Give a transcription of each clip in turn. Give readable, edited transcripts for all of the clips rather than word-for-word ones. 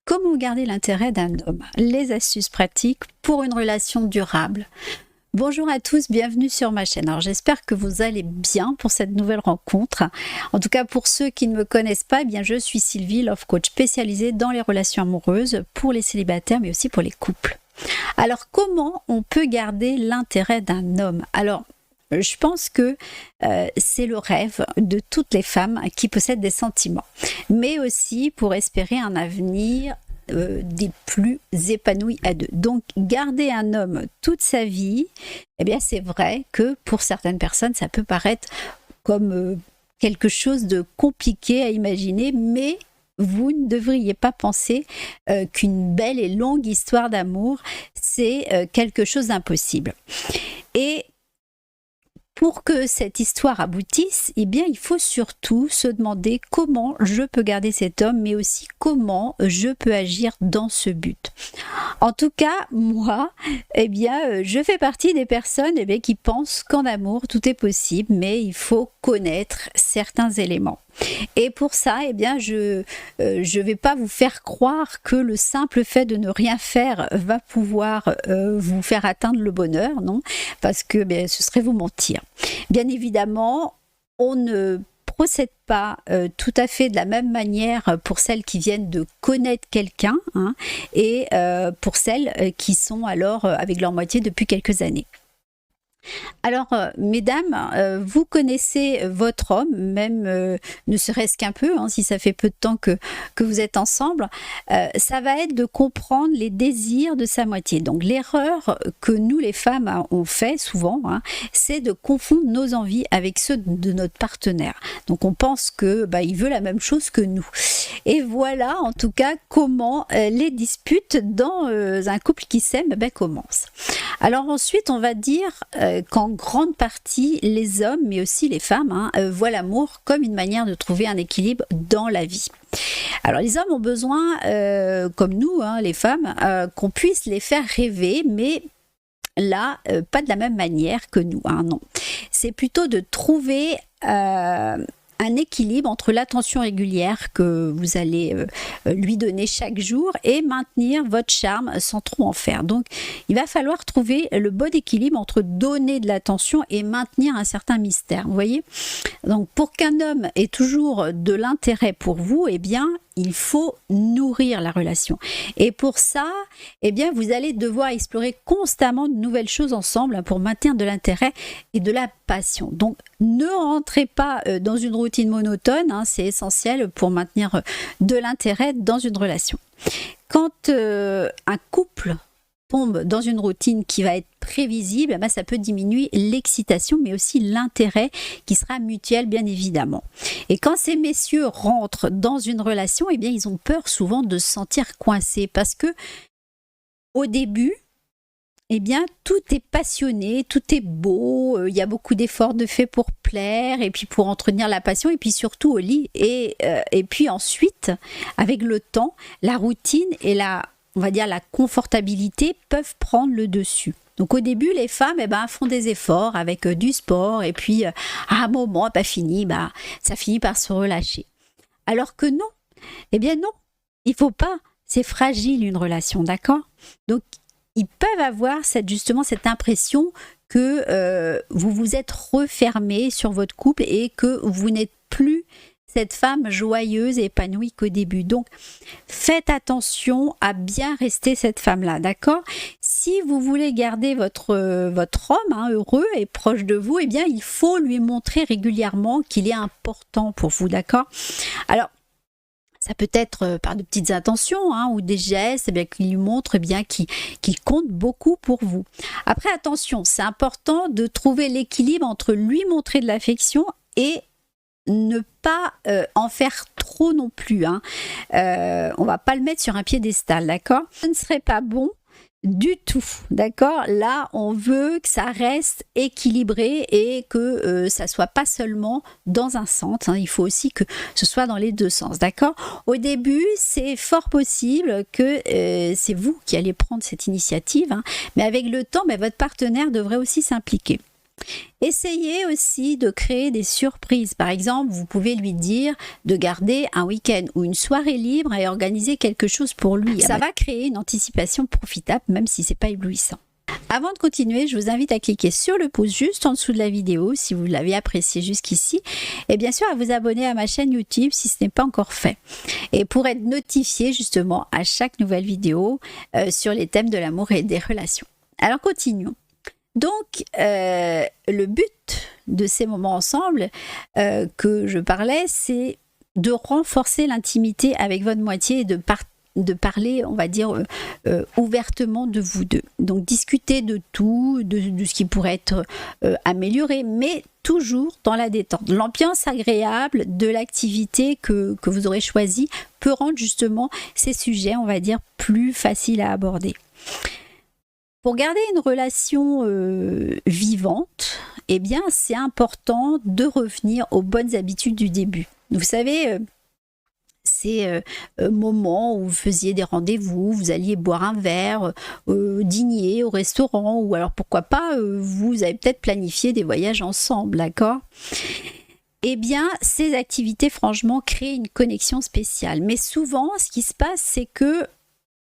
Comment garder l'intérêt d'un homme? Les astuces pratiques pour une relation durable. Bonjour à tous, bienvenue sur ma chaîne. Alors j'espère que vous allez bien pour cette nouvelle rencontre. En tout cas pour ceux qui ne me connaissent pas, eh bien je suis Sylvie, Love Coach spécialisée dans les relations amoureuses pour les célibataires mais aussi pour les couples. Alors comment on peut garder l'intérêt d'un homme? Alors je pense que c'est le rêve de toutes les femmes qui possèdent des sentiments, mais aussi pour espérer un avenir des plus épanouis à deux. Donc garder un homme toute sa vie, eh bien c'est vrai que pour certaines personnes ça peut paraître comme quelque chose de compliqué à imaginer, mais vous ne devriez pas penser qu'une belle et longue histoire d'amour c'est quelque chose d'impossible. Et pour que cette histoire aboutisse, eh bien, il faut surtout se demander comment je peux garder cet homme, mais aussi comment je peux agir dans ce but. En tout cas, moi, eh bien, je fais partie des personnes qui pensent qu'en amour, tout est possible, mais il faut connaître certains éléments. Et pour ça, eh bien, je vais pas vous faire croire que le simple fait de ne rien faire va pouvoir vous faire atteindre le bonheur, non, parce que ce serait vous mentir. Bien évidemment, on ne procède pas tout à fait de la même manière pour celles qui viennent de connaître quelqu'un et pour celles qui sont alors avec leur moitié depuis quelques années. Alors, mesdames, vous connaissez votre homme, même ne serait-ce qu'un peu, si ça fait peu de temps que vous êtes ensemble, ça va être de comprendre les désirs de sa moitié. Donc, l'erreur que nous, les femmes, on fait souvent, c'est de confondre nos envies avec ceux de notre partenaire. Donc, on pense que il veut la même chose que nous. Et voilà, en tout cas, comment les disputes dans un couple qui s'aime commencent. Alors ensuite, on va dire qu'en grande partie, les hommes, mais aussi les femmes, voient l'amour comme une manière de trouver un équilibre dans la vie. Alors les hommes ont besoin, comme nous, les femmes, qu'on puisse les faire rêver, mais là, pas de la même manière que nous, non. C'est plutôt de trouver un équilibre entre l'attention régulière que vous allez lui donner chaque jour et maintenir votre charme sans trop en faire. Donc, il va falloir trouver le bon équilibre entre donner de l'attention et maintenir un certain mystère. Vous voyez? Donc, pour qu'un homme ait toujours de l'intérêt pour vous, eh bien, il faut nourrir la relation. Et pour ça, eh bien, vous allez devoir explorer constamment de nouvelles choses ensemble pour maintenir de l'intérêt et de la passion. Donc, ne rentrez pas dans une routine monotone, c'est essentiel pour maintenir de l'intérêt dans une relation. Quand un couple tombe dans une routine qui va être prévisible, ça peut diminuer l'excitation, mais aussi l'intérêt qui sera mutuel, bien évidemment. Et quand ces messieurs rentrent dans une relation, eh bien, ils ont peur souvent de se sentir coincés parce que au début, eh bien, tout est passionné, tout est beau, il y a beaucoup d'efforts de fait pour plaire et puis pour entretenir la passion et puis surtout au lit. Et puis ensuite, avec le temps, la routine et on va dire la confortabilité peuvent prendre le dessus. Donc au début, les femmes font des efforts avec du sport et puis à un moment, ça finit par se relâcher. Alors que non, eh bien non, il faut pas, c'est fragile une relation, d'accord? Donc ils peuvent avoir cette impression que vous vous êtes refermé sur votre couple et que vous n'êtes plus cette femme joyeuse et épanouie qu'au début. Donc, faites attention à bien rester cette femme-là, d'accord? Si vous voulez garder votre homme heureux et proche de vous, eh bien, il faut lui montrer régulièrement qu'il est important pour vous, d'accord? Alors, ça peut être par de petites intentions ou des gestes qui lui montrent qu'il compte beaucoup pour vous. Après, attention, c'est important de trouver l'équilibre entre lui montrer de l'affection et ne pas en faire trop non plus. On va pas le mettre sur un piédestal, d'accord? Ce ne serait pas bon du tout, d'accord? Là, on veut que ça reste équilibré et que ça soit pas seulement dans un sens, il faut aussi que ce soit dans les deux sens, d'accord? Au début, c'est fort possible que c'est vous qui allez prendre cette initiative, mais avec le temps, votre partenaire devrait aussi s'impliquer. Essayez aussi de créer des surprises. Par exemple, vous pouvez lui dire de garder un week-end ou une soirée libre et organiser quelque chose pour lui. Ça va créer une anticipation profitable, même si ce n'est pas éblouissant. Avant de continuer, je vous invite à cliquer sur le pouce juste en dessous de la vidéo si vous l'avez apprécié jusqu'ici et bien sûr à vous abonner à ma chaîne YouTube si ce n'est pas encore fait et pour être notifié justement à chaque nouvelle vidéo sur les thèmes de l'amour et des relations. Alors continuons. Donc le but de ces moments ensemble que je parlais, c'est de renforcer l'intimité avec votre moitié et de parler, on va dire, ouvertement de vous deux. Donc, discuter de tout, de ce qui pourrait être amélioré, mais toujours dans la détente. L'ambiance agréable de l'activité que vous aurez choisie peut rendre justement ces sujets, on va dire, plus faciles à aborder. Pour garder une relation vivante, eh bien, c'est important de revenir aux bonnes habitudes du début. Vous savez, ces moments où vous faisiez des rendez-vous, vous alliez boire un verre, dîner au restaurant, ou alors pourquoi pas, vous avez peut-être planifié des voyages ensemble, d'accord ? Eh bien, ces activités, franchement, créent une connexion spéciale. Mais souvent, ce qui se passe, c'est que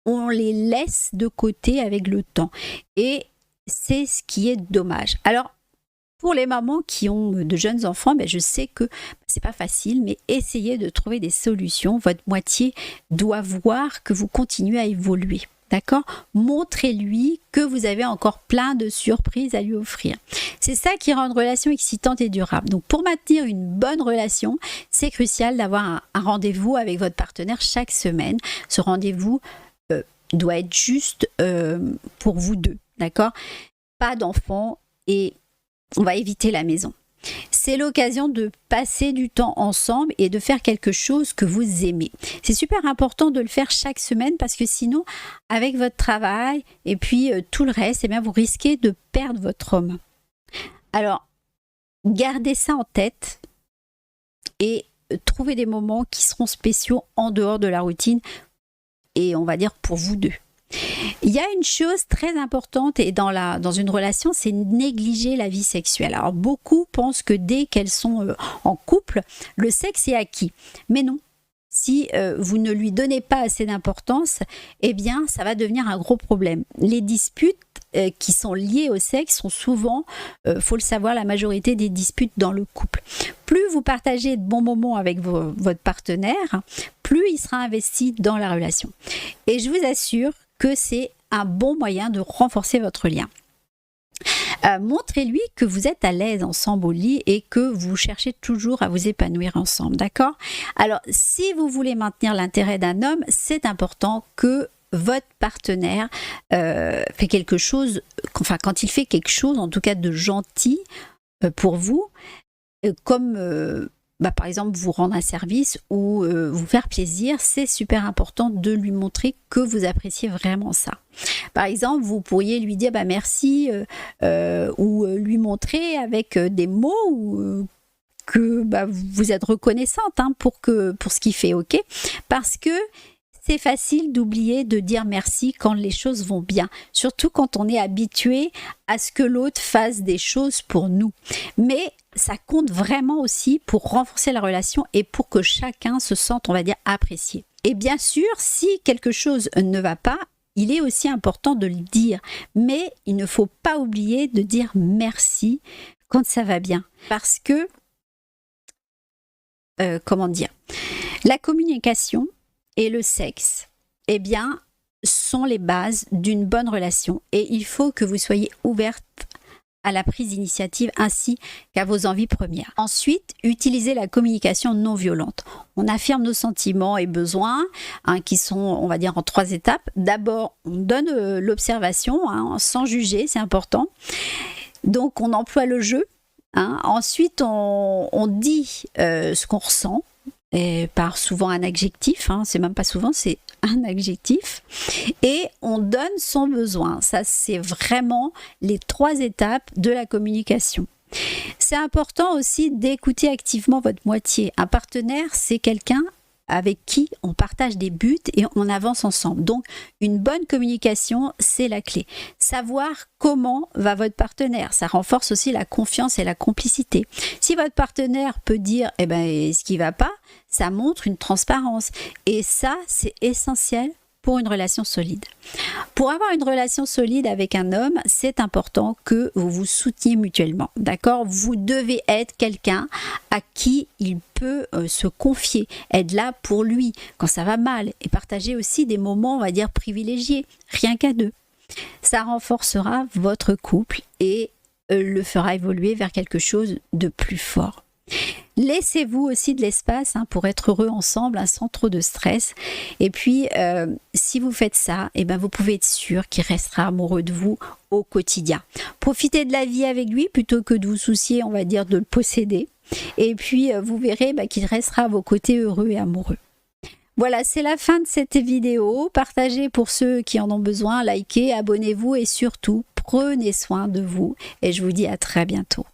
on les laisse de côté avec le temps. Et c'est ce qui est dommage. Alors, pour les mamans qui ont de jeunes enfants, je sais que c'est pas facile, mais essayez de trouver des solutions. Votre moitié doit voir que vous continuez à évoluer. D'accord ? Montrez-lui que vous avez encore plein de surprises à lui offrir. C'est ça qui rend une relation excitante et durable. Donc, pour maintenir une bonne relation, c'est crucial d'avoir un rendez-vous avec votre partenaire chaque semaine. Ce rendez-vous doit être juste pour vous deux. D'accord ? Pas d'enfants et on va éviter la maison. C'est l'occasion de passer du temps ensemble et de faire quelque chose que vous aimez. C'est super important de le faire chaque semaine parce que sinon, avec votre travail et puis tout le reste, eh bien, vous risquez de perdre votre homme. Alors, gardez ça en tête et trouvez des moments qui seront spéciaux en dehors de la routine et on va dire pour vous deux. Il y a une chose très importante et dans une relation, c'est négliger la vie sexuelle. Alors beaucoup pensent que dès qu'elles sont en couple, le sexe est acquis. Mais non, si vous ne lui donnez pas assez d'importance, eh bien ça va devenir un gros problème. Les disputes qui sont liées au sexe sont souvent, faut le savoir, la majorité des disputes dans le couple. Plus vous partagez de bons moments avec votre partenaire, plus il sera investi dans la relation. Et je vous assure que c'est un bon moyen de renforcer votre lien. Montrez-lui que vous êtes à l'aise ensemble au lit et que vous cherchez toujours à vous épanouir ensemble, d'accord ? Alors, si vous voulez maintenir l'intérêt d'un homme, c'est important que votre partenaire fait quelque chose, quand il fait quelque chose, en tout cas de gentil pour vous, comme par exemple vous rendre un service ou vous faire plaisir, c'est super important de lui montrer que vous appréciez vraiment ça. Par exemple, vous pourriez lui dire merci ou lui montrer avec des mots que vous êtes reconnaissante pour ce qu'il fait, ok ? Parce que c'est facile d'oublier de dire merci quand les choses vont bien, surtout quand on est habitué à ce que l'autre fasse des choses pour nous. Mais ça compte vraiment aussi pour renforcer la relation et pour que chacun se sente, on va dire, apprécié. Et bien sûr, si quelque chose ne va pas, il est aussi important de le dire. Mais il ne faut pas oublier de dire merci quand ça va bien. Parce que, la communication et le sexe, eh bien, sont les bases d'une bonne relation. Et il faut que vous soyez ouverte à la prise d'initiative ainsi qu'à vos envies premières. Ensuite, utilisez la communication non violente. On affirme nos sentiments et besoins qui sont, on va dire, en 3 étapes. D'abord, on donne l'observation sans juger, c'est important. Donc, on emploie le jeu. Ensuite, on dit ce qu'on ressent. Et par souvent un adjectif, c'est même pas souvent, c'est un adjectif, et on donne son besoin. Ça, c'est vraiment les 3 étapes de la communication. C'est important aussi d'écouter activement votre moitié. Un partenaire, c'est quelqu'un avec qui on partage des buts et on avance ensemble. Donc, une bonne communication, c'est la clé. Savoir comment va votre partenaire, ça renforce aussi la confiance et la complicité. Si votre partenaire peut dire ce qui ne va pas, ça montre une transparence. Et ça, c'est essentiel pour une relation solide. Pour avoir une relation solide avec un homme, c'est important que vous vous souteniez mutuellement. D'accord? Vous devez être quelqu'un à qui il peut se confier, être là pour lui quand ça va mal et partager aussi des moments, on va dire, privilégiés, rien qu'à deux. Ça renforcera votre couple et le fera évoluer vers quelque chose de plus fort. Laissez-vous aussi de l'espace pour être heureux ensemble, sans trop de stress. Et puis, si vous faites ça, vous pouvez être sûr qu'il restera amoureux de vous au quotidien. Profitez de la vie avec lui plutôt que de vous soucier, on va dire, de le posséder. Et puis, vous verrez qu'il restera à vos côtés heureux et amoureux. Voilà, c'est la fin de cette vidéo. Partagez pour ceux qui en ont besoin, likez, abonnez-vous et surtout, prenez soin de vous. Et je vous dis à très bientôt.